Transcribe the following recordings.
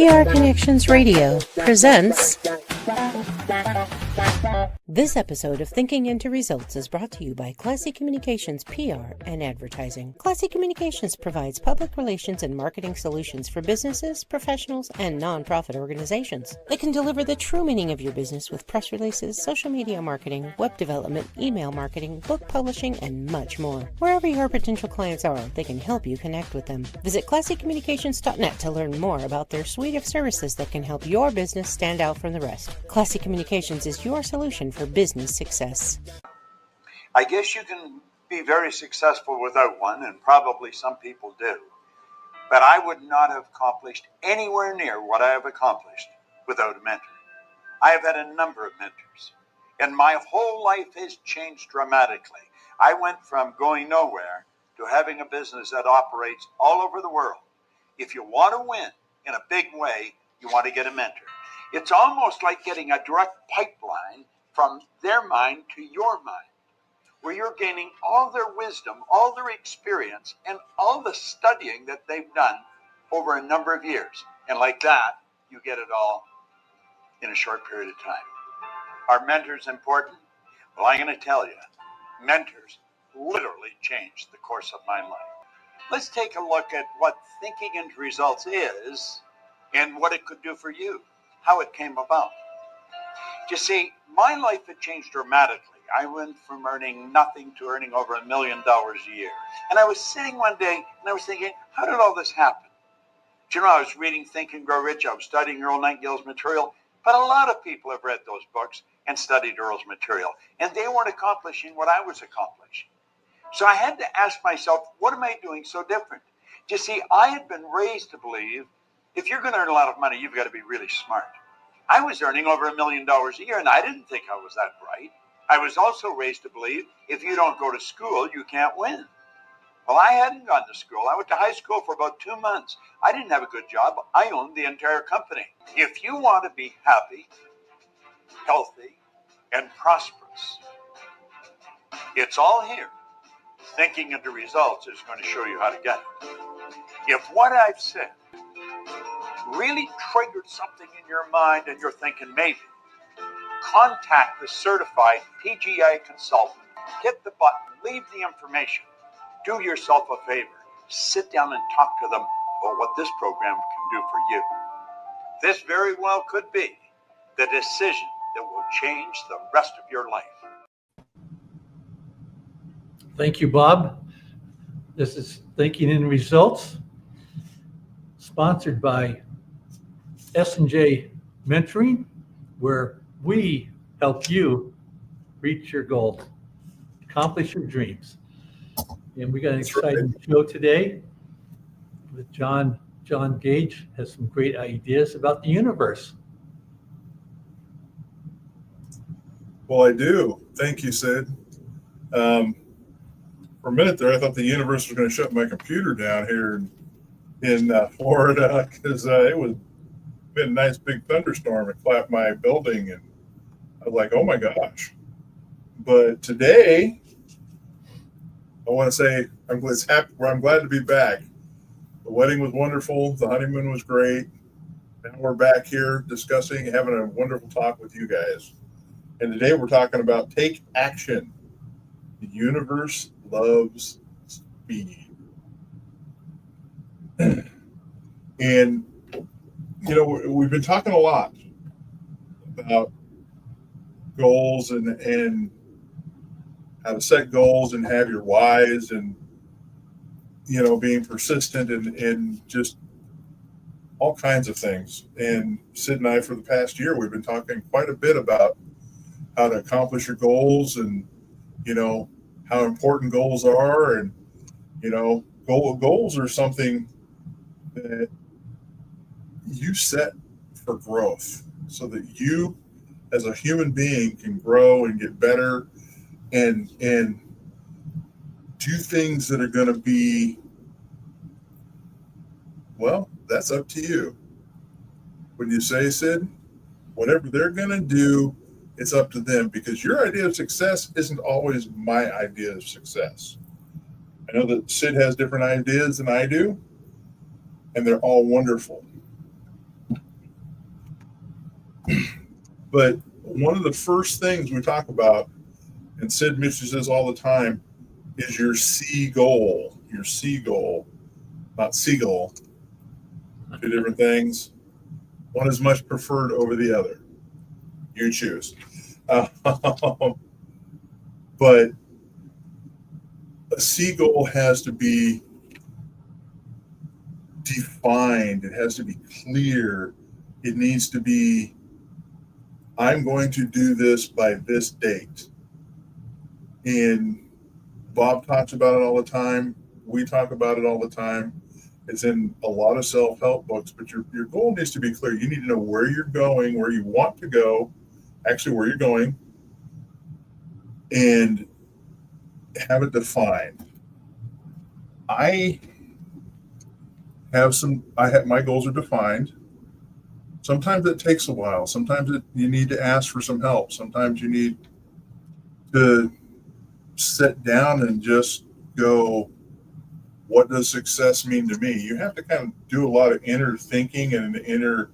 PR Connections Radio presents. This episode of Thinking into Results is brought to you by Classy Communications PR and Advertising. Classy Communications provides public relations and marketing solutions for businesses, professionals, and nonprofit organizations. They can deliver the true meaning of your business with press releases, social media marketing, web development, email marketing, book publishing, and much more. Wherever your potential clients are, they can help you connect with them. Visit classycommunications.net to learn more about their suite of services that can help your business stand out from the rest. Classy Communications is your solution for business success. I guess you can be very successful without one, and probably some people do. But I would not have accomplished anywhere near what I have accomplished without a mentor. I have had a number of mentors, and my whole life has changed dramatically. I went from going nowhere to having a business that operates all over the world. If you want to win in a big way, you want to get a mentor. It's almost like getting a direct pipeline from their mind to your mind, where you're gaining all their wisdom, all their experience, and all the studying that they've done over a number of years. And like that, you get it all in a short period of time. Are mentors important? Well, I'm going to tell you, mentors literally changed the course of my life. Let's take a look at what Thinking into Results is and what it could do for you, how it came about. You see, my life had changed dramatically. I went from earning nothing to earning over $1 million a year. And I was sitting one day and I was thinking, how did all this happen? Do you know, I was reading Think and Grow Rich. I was studying Earl Nightingale's material. But a lot of people have read those books and studied Earl's material. And they weren't accomplishing what I was accomplishing. So I had to ask myself, what am I doing so different? You see, I had been raised to believe if you're going to earn a lot of money, you've got to be really smart. I was earning over $1 million a year, and I didn't think I was that bright. I was also raised to believe if you don't go to school, you can't win. Well, I hadn't gone to school. I went to high school for about 2 months. I didn't have a good job. I owned the entire company. If you want to be happy, healthy, and prosperous, it's all here. Thinking into Results is going to show you how to get it. If what I've said really triggered something in your mind and you're thinking maybe, contact the certified PGI consultant, hit the button, leave the information, do yourself a favor, sit down and talk to them about what this program can do for you. This very well could be the decision that will change the rest of your life. Thank you, Bob. This is Thinking in Results, sponsored by S&J Mentoring, where we help you reach your goals, accomplish your dreams. And we got an exciting show today with John. John Gage has some great ideas about the universe. Well, I do. Thank you, Sid. For a minute there, I thought the universe was going to shut my computer down here in Florida because it was been a nice big thunderstorm and clapped my building, and I was like, oh my gosh. But today, I want to say I'm glad to be back. The wedding was wonderful. The honeymoon was great. Now we're back here discussing, having a wonderful talk with you guys. And today we're talking about take action. The universe loves speed. And, you know, we've been talking a lot about goals and how to set goals and have your whys and, you know, being persistent and just all kinds of things. And Sid and I, for the past year, we've been talking quite a bit about how to accomplish your goals and, you know, how important goals are. And, you know, goals are something that you set for growth so that you as a human being can grow and get better and do things that are going to be, well, that's up to you. When you say, Sid, whatever they're going to do, it's up to them, because your idea of success isn't always my idea of success. I know that Sid has different ideas than I do, and they're all wonderful. But one of the first things we talk about, and Sid mentions this all the time, is your C goal. Your C goal, not seagull. Two different things. One is much preferred over the other. You choose. But a C goal has to be defined. It has to be clear. It needs to be, I'm going to do this by this date. And Bob talks about it all the time. We talk about it all the time. It's in a lot of self-help books, but your goal needs to be clear. You need to know where you're going, where you want to go, actually where you're going, and have it defined. My goals are defined. Sometimes it takes a while. Sometimes you need to ask for some help. Sometimes you need to sit down and just go, what does success mean to me? You have to kind of do a lot of inner thinking and an inner,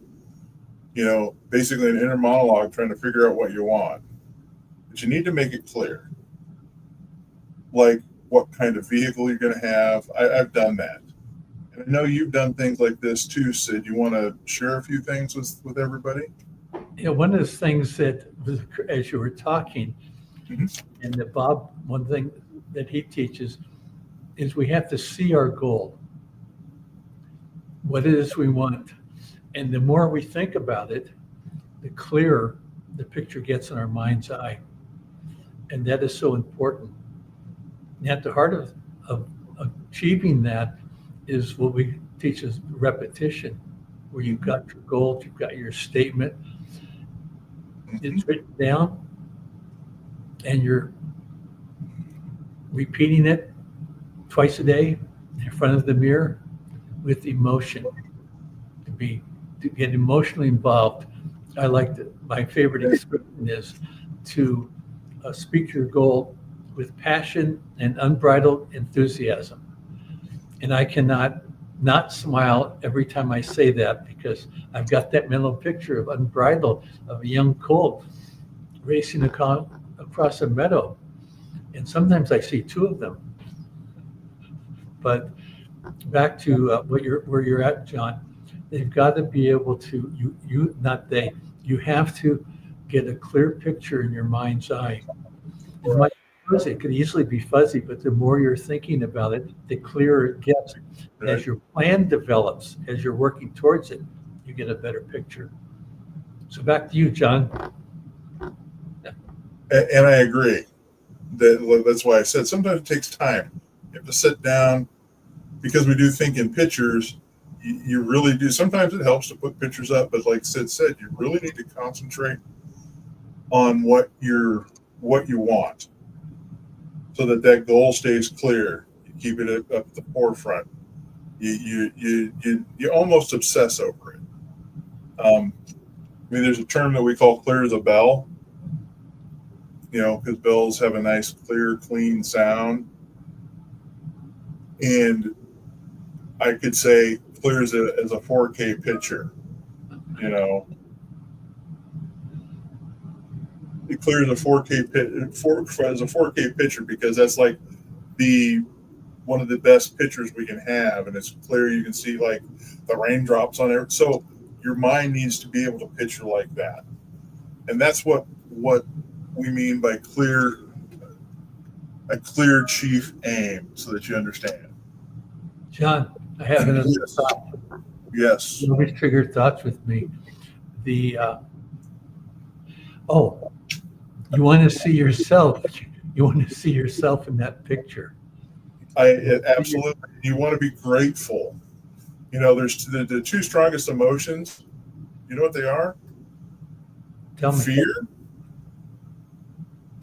basically an inner monologue trying to figure out what you want. But you need to make it clear. Like what kind of vehicle you're going to have. I've done that. And I know you've done things like this too, Sid. You want to share a few things with everybody? Yeah, one of the things that was, as you were talking, and that Bob, one thing that he teaches is we have to see our goal, what it is we want. And the more we think about it, the clearer the picture gets in our mind's eye. And that is so important. And at the heart of achieving that is what we teach is repetition, where you've got your goal, you've got your statement, it's written down, and you're repeating it twice a day in front of the mirror with emotion, to get emotionally involved. I like my favorite expression is to speak your goal with passion and unbridled enthusiasm. And I cannot not smile every time I say that, because I've got that mental picture of unbridled, of a young colt racing across a meadow. And sometimes I see two of them. But back to where you're at, John, they've got to be able to, you have to get a clear picture in your mind's eye. It could easily be fuzzy, but the more you're thinking about it, the clearer it gets. Right. As your plan develops, as you're working towards it, you get a better picture. So back to you, John. And I agree. That's why I said sometimes it takes time. You have to sit down, because we do think in pictures. You really do. Sometimes it helps to put pictures up, but like Sid said, you really need to concentrate on what you want, so that goal stays clear. You keep it up at the forefront. You almost obsess over it. There's a term that we call clear as a bell. Because bells have a nice, clear, clean sound. And I could say clear as a 4K picture. It clears a 4K picture, because that's like one of the best pictures we can have, and it's clear. You can see like the raindrops on it. So your mind needs to be able to picture like that, and that's what we mean by a clear chief aim, so that you understand. John, I have another thought. Yes. You always trigger thoughts with me. You want to see yourself. You want to see yourself in that picture. Absolutely. You want to be grateful. There's the two strongest emotions. You know what they are? Tell me. Fear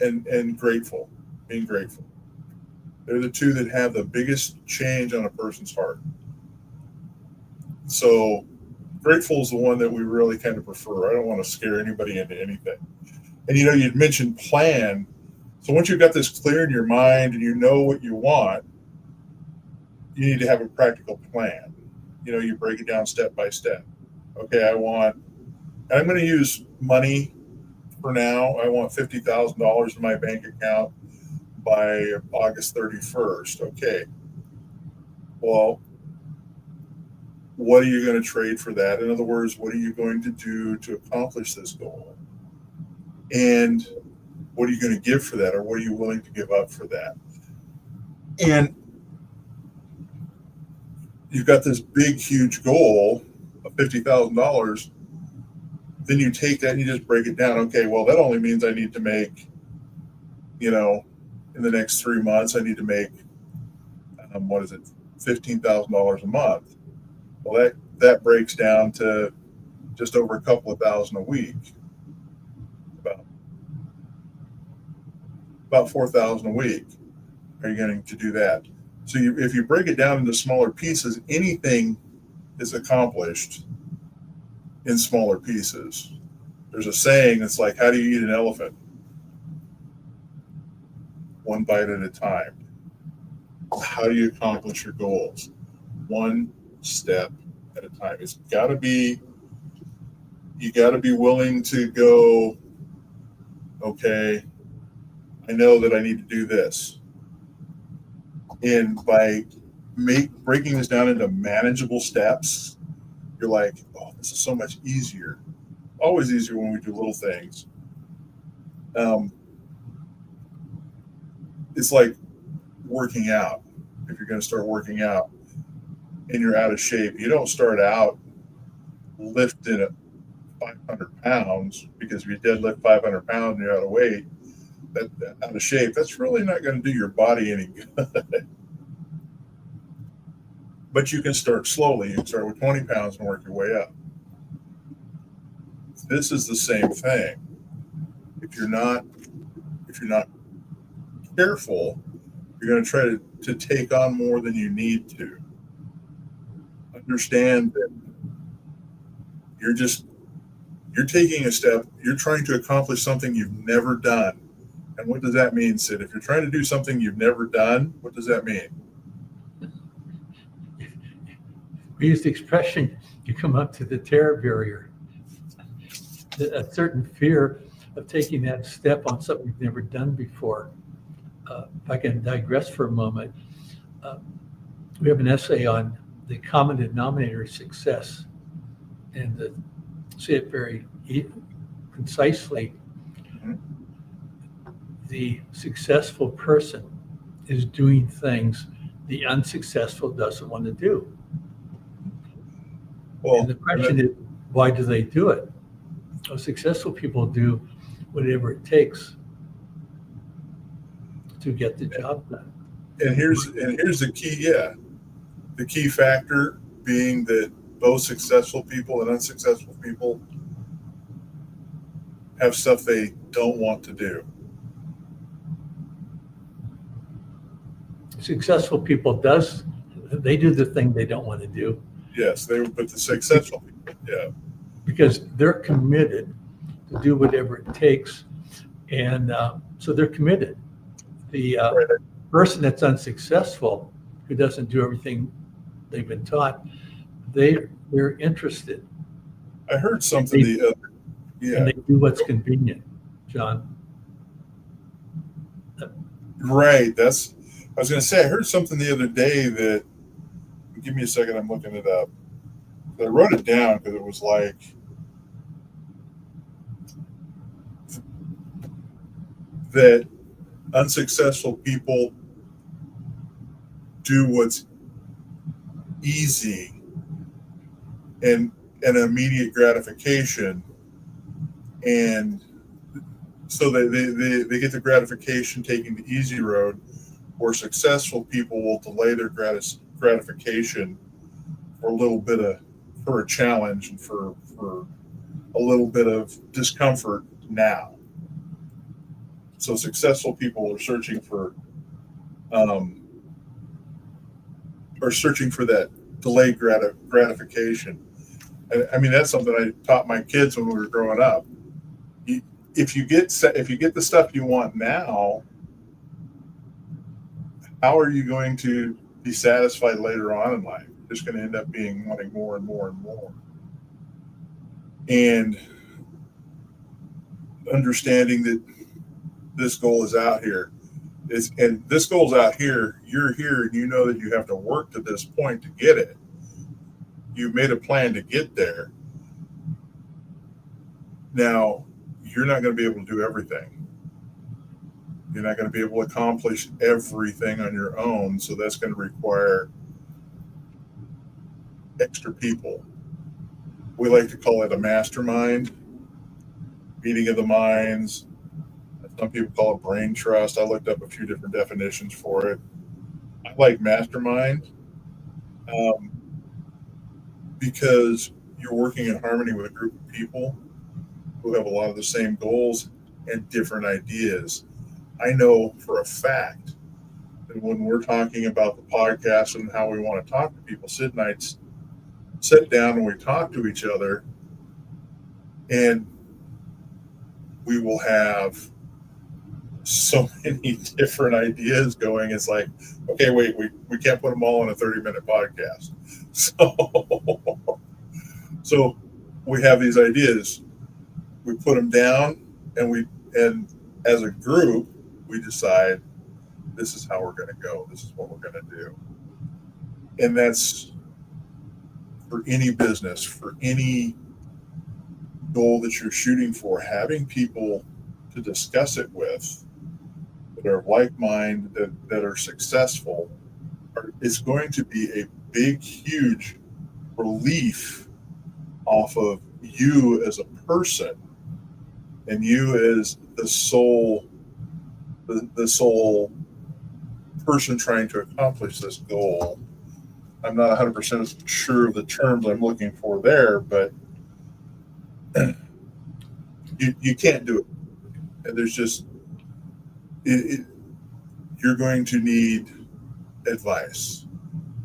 and grateful. Being grateful. They're the two that have the biggest change on a person's heart. So grateful is the one that we really kind of prefer. I don't want to scare anybody into anything. And you'd mentioned plan. So once you've got this clear in your mind and you know what you want, you need to have a practical plan. You break it down step by step. Okay, I'm going to use money for now, I want $50,000 in my bank account by August 31st. Okay. Well, what are you going to trade for that? In other words, what are you going to do to accomplish this goal? And what are you going to give for that? Or what are you willing to give up for that? And you've got this big, huge goal of $50,000. Then you take that and you just break it down. Okay, well, that only means I need to make, in the next 3 months, I need to make, $15,000 a month. Well, that breaks down to just over a couple of thousand a week, about 4,000 a week. Are you going to do that? So if you break it down into smaller pieces, anything is accomplished in smaller pieces. There's a saying that's like, how do you eat an elephant? One bite at a time. How do you accomplish your goals? One step at a time. You got to be willing to go, okay, I know that I need to do this. And by breaking this down into manageable steps, you're like, oh, this is so much easier. Always easier when we do little things. It's like working out. If you're going to start working out and you're out of shape, you don't start out lifting at 500 pounds, because if you deadlift 500 pounds and you're out of weight, out of shape, that's really not going to do your body any good. But you can start slowly. You can start with 20 pounds and work your way up. This is the same thing. If you're not careful, you're going to try to take on more than you need to. Understand that you're taking a step, you're trying to accomplish something you've never done. And what does that mean, Sid? If you're trying to do something you've never done, what does that mean? We use the expression, you come up to the terror barrier. A certain fear of taking that step on something you've never done before. If I can digress for a moment, we have an essay on the common denominator of success. And to say it very concisely, the successful person is doing things the unsuccessful doesn't want to do. Well, and the question is, why do they do it? Well, successful people do whatever it takes to get the job done. And here's the key, the key factor being that both successful people and unsuccessful people have stuff they don't want to do. Successful people they do the thing they don't want to do. Yes, but the successful people, because they're committed to do whatever it takes, and so they're committed. The person that's unsuccessful, who doesn't do everything they've been taught, they're interested. I heard something and they do what's convenient, John. Right. I was going to say, I heard something the other day that, give me a second, I'm looking it up. I wrote it down because it was like, that unsuccessful people do what's easy and an immediate gratification, and so they get the gratification taking the easy road, where successful people will delay their gratification for a challenge and for a little bit of discomfort now. So successful people are searching for that delayed gratification. And I mean, that's something I taught my kids when we were growing up. If you get the stuff you want now, how are you going to be satisfied later on in life? You're just going to end up wanting more and more and more. And understanding that this goal is out here. And this goal's out here, you're here, and you know that you have to work to this point to get it. You've made a plan to get there. Now, you're not going to be able to do everything. You're not going to be able to accomplish everything on your own, so that's going to require extra people. We like to call it a mastermind, meeting of the minds. Some people call it brain trust. I looked up a few different definitions for it. I like mastermind because you're working in harmony with a group of people who have a lot of the same goals and different ideas. I know for a fact that when we're talking about the podcast and how we want to talk to people, Sid and I sit down and we talk to each other, and we will have so many different ideas going. It's like, okay, wait, we can't put them all in a 30-minute podcast. So we have these ideas, we put them down, and as a group, we decide this is how we're going to go. This is what we're going to do. And that's for any business, for any goal that you're shooting for, having people to discuss it with that are like mind, that are successful, is going to be a big, huge relief off of you as a person and you as the sole person trying to accomplish this goal. I'm not 100% sure of the terms I'm looking for there, but you can't do it. And there's just you're going to need advice.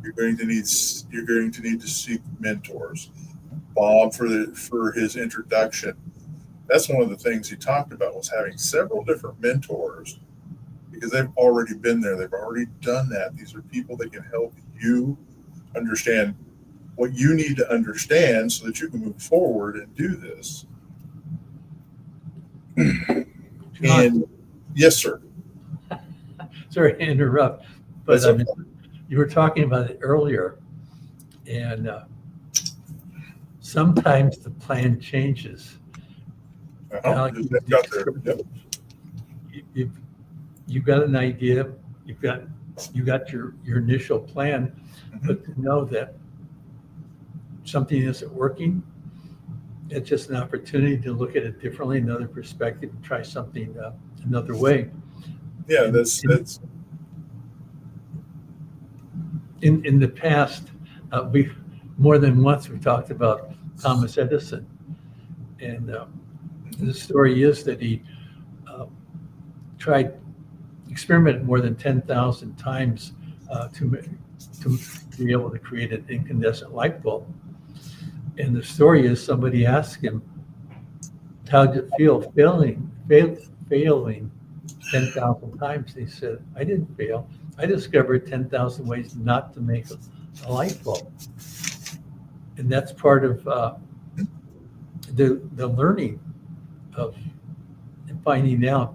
You're going to need to seek mentors. Bob, for his introduction, that's one of the things he talked about, was having several different mentors, because they've already been there. They've already done that. These are people that can help you understand what you need to understand so that you can move forward and do this. And yes, sir. Sorry to interrupt, but I mean, you were talking about it earlier, and sometimes the plan changes. You've got an idea, you got your initial plan, but to know that something isn't working, it's just an opportunity to look at it differently, another perspective, and try something another way. Yeah, that's in the past, we more than once we talked about Thomas Edison, and the story is that he experimented more than 10,000 times to be able to create an incandescent light bulb. And the story is, somebody asked him, how did it feel failing 10,000 times? He said, I didn't fail. I discovered 10,000 ways not to make a light bulb. And that's part of the learning of finding out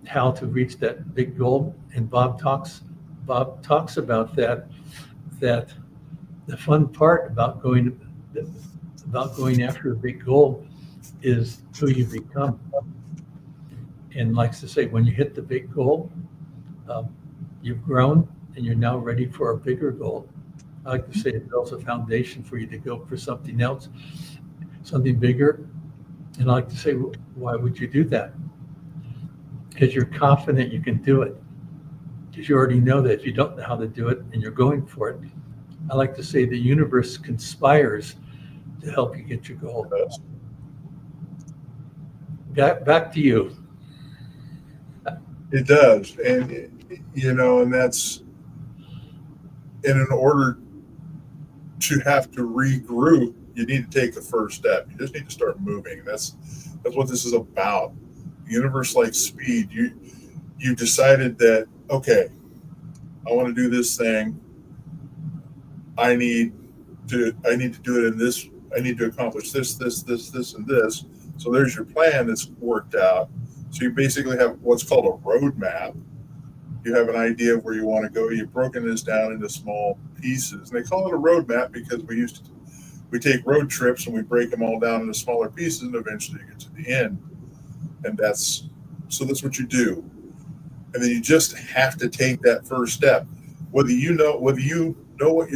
how to reach that big goal. And Bob talks about that the fun part about going after a big goal is who you become. And likes to say, when you hit the big goal, you've grown and you're now ready for a bigger goal. I like to say it builds a foundation for you to go for something else, something bigger. And I like to say, why would you do that? Because you're confident you can do it. Because you already know that if you don't know how to do it and you're going for it. I like to say the universe conspires to help you get your goal. Back to you. It does. And, and that's, and in order to have to regroup, you need to take the first step. You just need to start moving. That's what this is about. The universe likes speed. You decided that, okay, I want to do this thing. I need to do it in this. I need to accomplish this, and this. So there's your plan that's worked out. So you basically have what's called a roadmap. You have an idea of where you want to go. You've broken this down into small pieces. And they call it a roadmap because we take road trips and we break them all down into smaller pieces, and eventually you get to the end. And that's what you do. And then you just have to take that first step. Whether you know what you're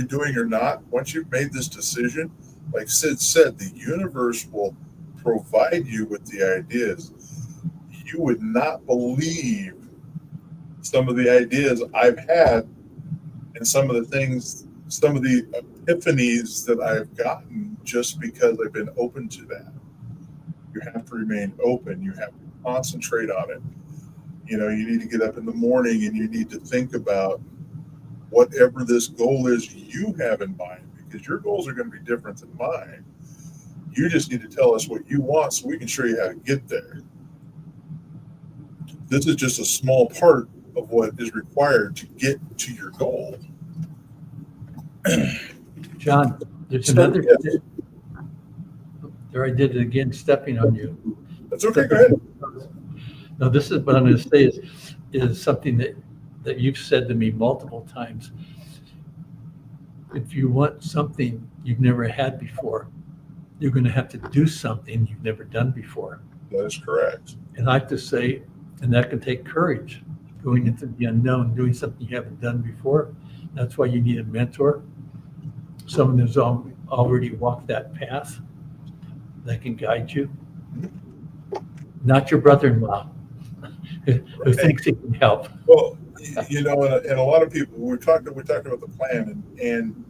doing or not, once you've made this decision, like Sid said, the universe will provide you with the ideas. You would not believe some of the ideas I've had and some of the epiphanies that I've gotten just because I've been open to that. You have to remain open. You have to concentrate on it. You need to get up in the morning and you need to think about whatever this goal is you have in mind, because your goals are going to be different than mine. You just need to tell us what you want so we can show you how to get there. This is just a small part of what is required to get to your goal. John, there's another. There, I did it again, stepping on you. That's okay. Go ahead. No, this is what I'm going to say is something that you've said to me multiple times. If you want something you've never had before, you're going to have to do something you've never done before. That is correct. And I have to say, and that can take courage, going into the unknown, doing something you haven't done before. That's why you need a mentor, someone who's already walked that path that can guide you. Not your brother-in-law who thinks he can help. Well, and a lot of people, we talked about the plan, and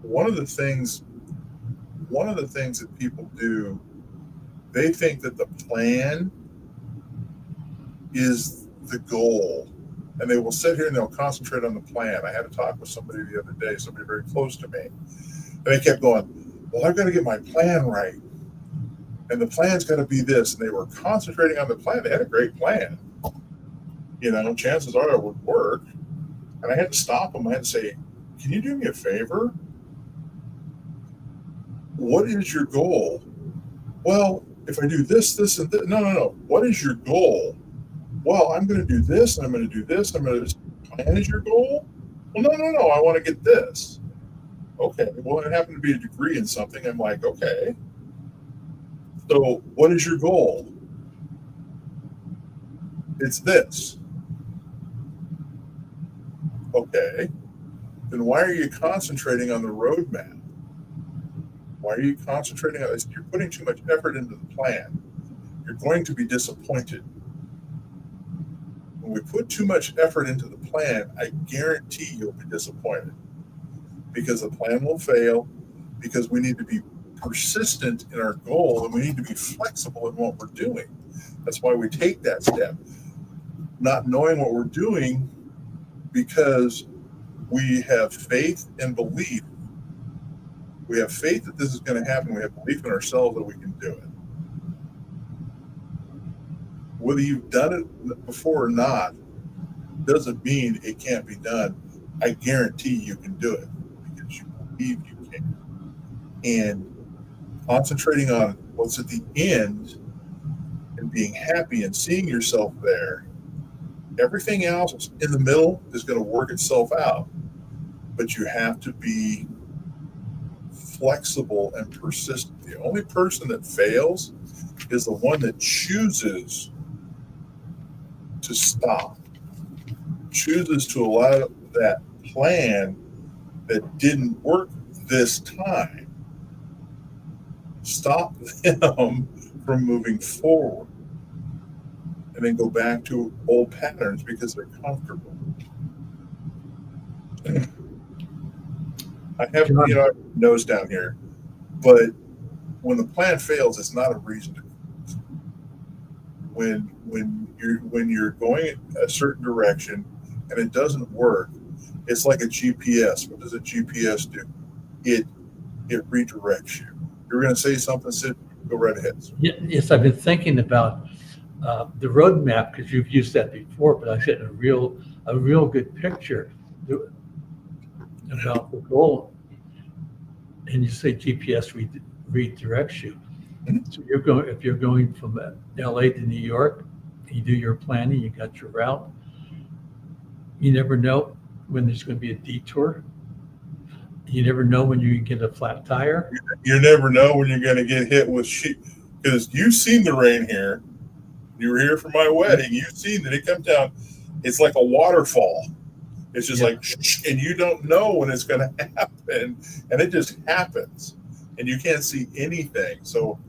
one of the things that people do, they think that the plan is the goal, and they will sit here and they'll concentrate on the plan. I had a talk with somebody the other day, somebody very close to me, and they kept going, well, I've got to get my plan right, and the plan's got to be this, and they were concentrating on the plan. They had a great plan. Chances are it would work. And I had to stop them. I had to say, can you do me a favor? What is your goal? Well, if I do this, and this. No. What is your goal? Well, I'm going to do this, and I'm going to do this. Plan is your goal? Well, no. I want to get this. Okay. Well, it happened to be a degree in something. I'm like, okay. So what is your goal? It's this. Okay. Then why are you concentrating on the roadmap? Why are you concentrating on this? You're putting too much effort into the plan. You're going to be disappointed. When we put too much effort into the plan, I guarantee you'll be disappointed, because the plan will fail, because we need to be persistent in our goal, and we need to be flexible in what we're doing. That's why we take that step, not knowing what we're doing, because we have faith and belief. We have faith that this is going to happen. We have belief in ourselves that we can do it. Whether you've done it before or not doesn't mean it can't be done. I guarantee you can do it, because you believe you can. And concentrating on what's at the end and being happy and seeing yourself there, everything else in the middle is going to work itself out. But you have to be flexible and persistent. The only person that fails is the one that chooses to stop, chooses to allow that plan that didn't work this time stop them from moving forward, and then go back to old patterns because they're comfortable. I have nose down here, but when the plan fails, it's not a reason to quit. When you're going a certain direction and it doesn't work, it's like a GPS. What does a GPS do? It redirects you. You're going to say something, Sid? Go right ahead. Yes, I've been thinking about the roadmap, because you've used that before, but I said a real good picture about the goal. And you say GPS redirects you. So you're going, if you're going from LA to New York, you do your planning, you got your route. You never know when there's going to be a detour. You never know when you get a flat tire. You never know when you're going to get hit with sheep, because you've seen the rain here. You were here for my wedding. You've seen that it comes down. It's like a waterfall. It's just like, and you don't know when it's going to happen, and it just happens, and you can't see anything. So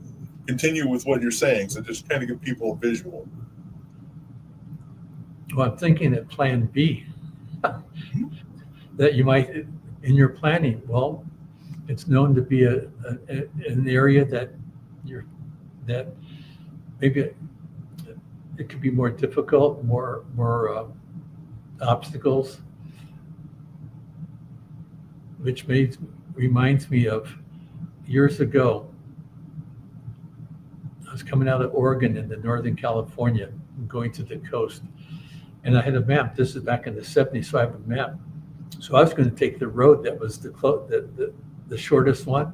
continue with what you're saying. So just kind of give people a visual. Well, I'm thinking that Plan B, that you might, in your planning, well, it's known to be an area that maybe it could be more difficult, more obstacles, which reminds me of years ago. I was coming out of Oregon into Northern California, going to the coast, and I had a map. This is back in the 70s, so I have a map. So I was going to take the road that was the shortest one.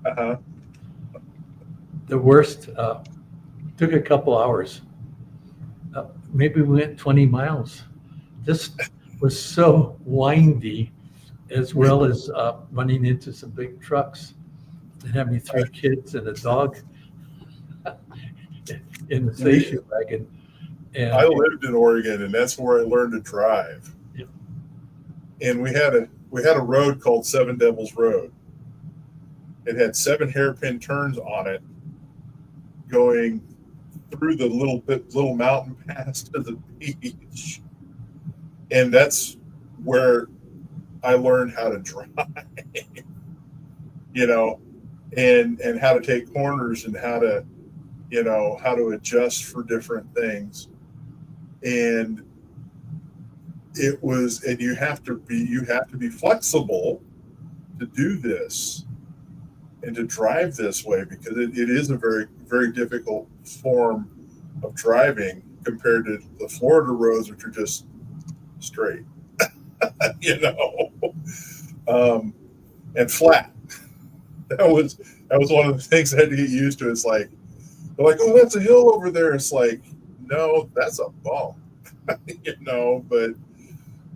Uh-huh. The worst took a couple hours. Maybe we went 20 miles. This was so windy, as well as running into some big trucks and having 3 kids and a dog in the station wagon. And I lived in Oregon, and that's where I learned to drive. Yeah. And we had a road called Seven Devils Road. It had 7 hairpin turns on it, going through the little mountain pass to the beach, and that's where I learned how to drive. And how to take corners, and how to adjust for different things. And you have to be flexible to do this and to drive this way, because it is a very, very difficult form of driving compared to the Florida roads, which are just straight, and flat. That was one of the things I had to get used to. It's like, they're like, oh, that's a hill over there. It's like, no, that's a bump, but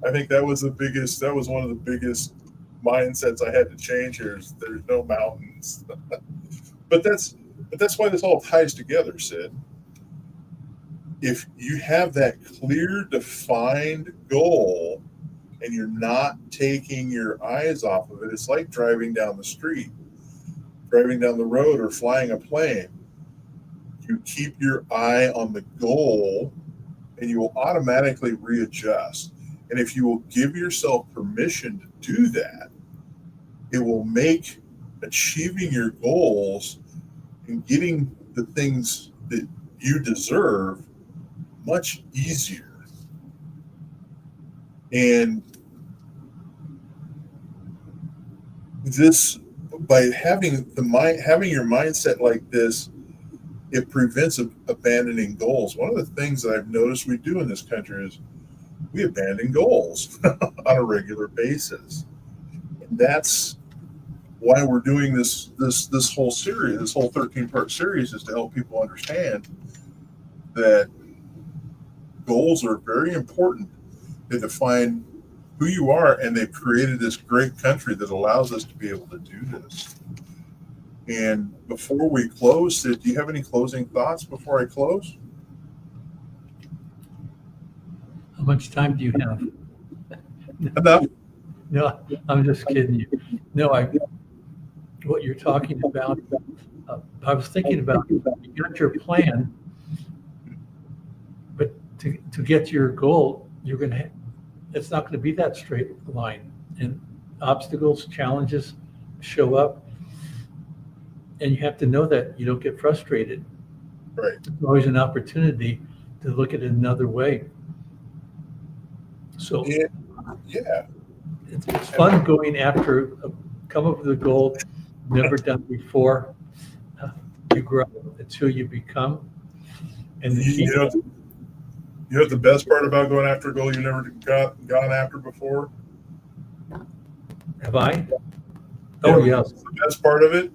I think that was one of the biggest mindsets I had to change here, is there's no mountains. but that's why this all ties together, Sid. If you have that clear, defined goal and you're not taking your eyes off of it, it's like driving down the street, driving down the road, or flying a plane. You keep your eye on the goal and you will automatically readjust. And if you will give yourself permission to do that, it will make achieving your goals and getting the things that you deserve much easier. And this, by having your mindset like this, it prevents abandoning goals. One of the things that I've noticed we do in this country is we abandon goals on a regular basis. And that's why we're doing this whole series, this whole 13-part series, is to help people understand that goals are very important. They define who you are, and they've created this great country that allows us to be able to do this. And before we close, Sid, do you have any closing thoughts before I close? how much time do you have? Enough. No, I'm just kidding you. No, what you're talking about, I was thinking about, you got your plan, but to get to your goal, it's not going to be that straight line, and obstacles, challenges show up, and you have to know that you don't get frustrated. Right. There's always an opportunity to look at it another way. So Yeah. it's fun going after, come up with a goal never done before. You grow. It's who you become. And You know the best part about going after a goal you never gone after before? have I? Oh, yes. The best part of it?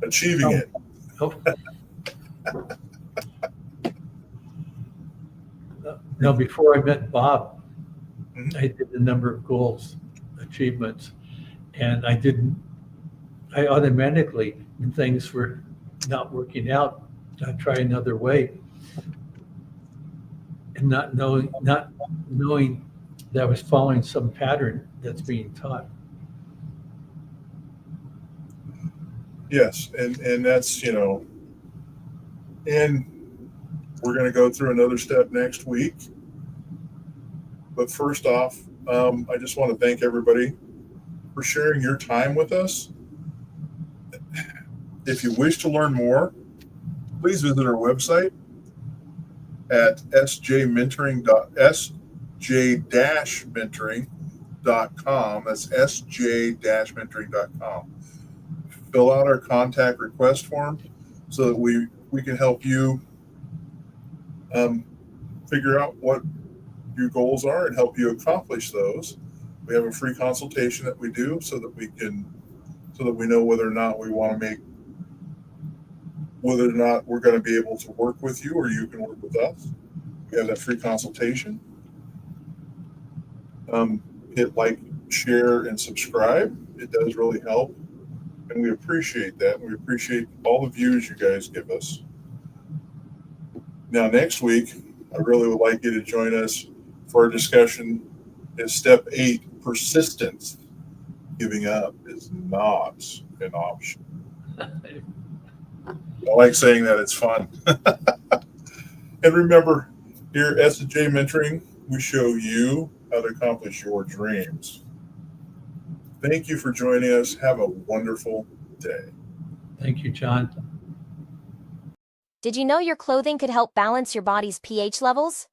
Achieving it. Oh. Now, before I met Bob, I did a number of goals, achievements, and I automatically, when things were not working out, I'd try another way. And not knowing that I was following some pattern that's being taught. Yes, and that's, and we're going to go through another step next week. But first off, I just want to thank everybody for sharing your time with us. If you wish to learn more, please visit our website at sj-mentoring.com. That's sj-mentoring.com. Fill out our contact request form so that we can help you figure out what your goals are and help you accomplish those. We have a free consultation that we do so that we know whether or not we're going to be able to work with you or you can work with us. We have that free consultation. Hit like, share, and subscribe. It does really help. And we appreciate that. We appreciate all the views you guys give us. Now, next week, I really would like you to join us for our discussion is step 8, persistence. Giving up is not an option. I like saying that. It's fun. And remember, here at S&J Mentoring, we show you how to accomplish your dreams. Thank you for joining us. Have a wonderful day. Thank you, John. Did you know your clothing could help balance your body's pH levels?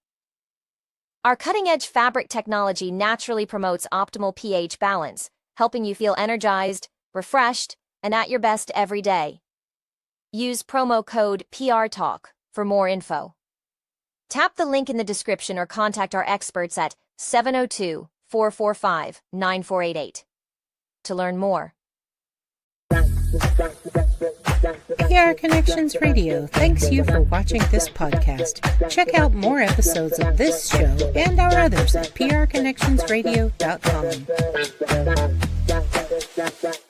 Our cutting-edge fabric technology naturally promotes optimal pH balance, helping you feel energized, refreshed, and at your best every day. Use promo code PRTalk for more info. Tap the link in the description or contact our experts at 702-445-9488 to learn more. PR Connections Radio thanks you for watching this podcast. Check out more episodes of this show and our others at prconnectionsradio.com.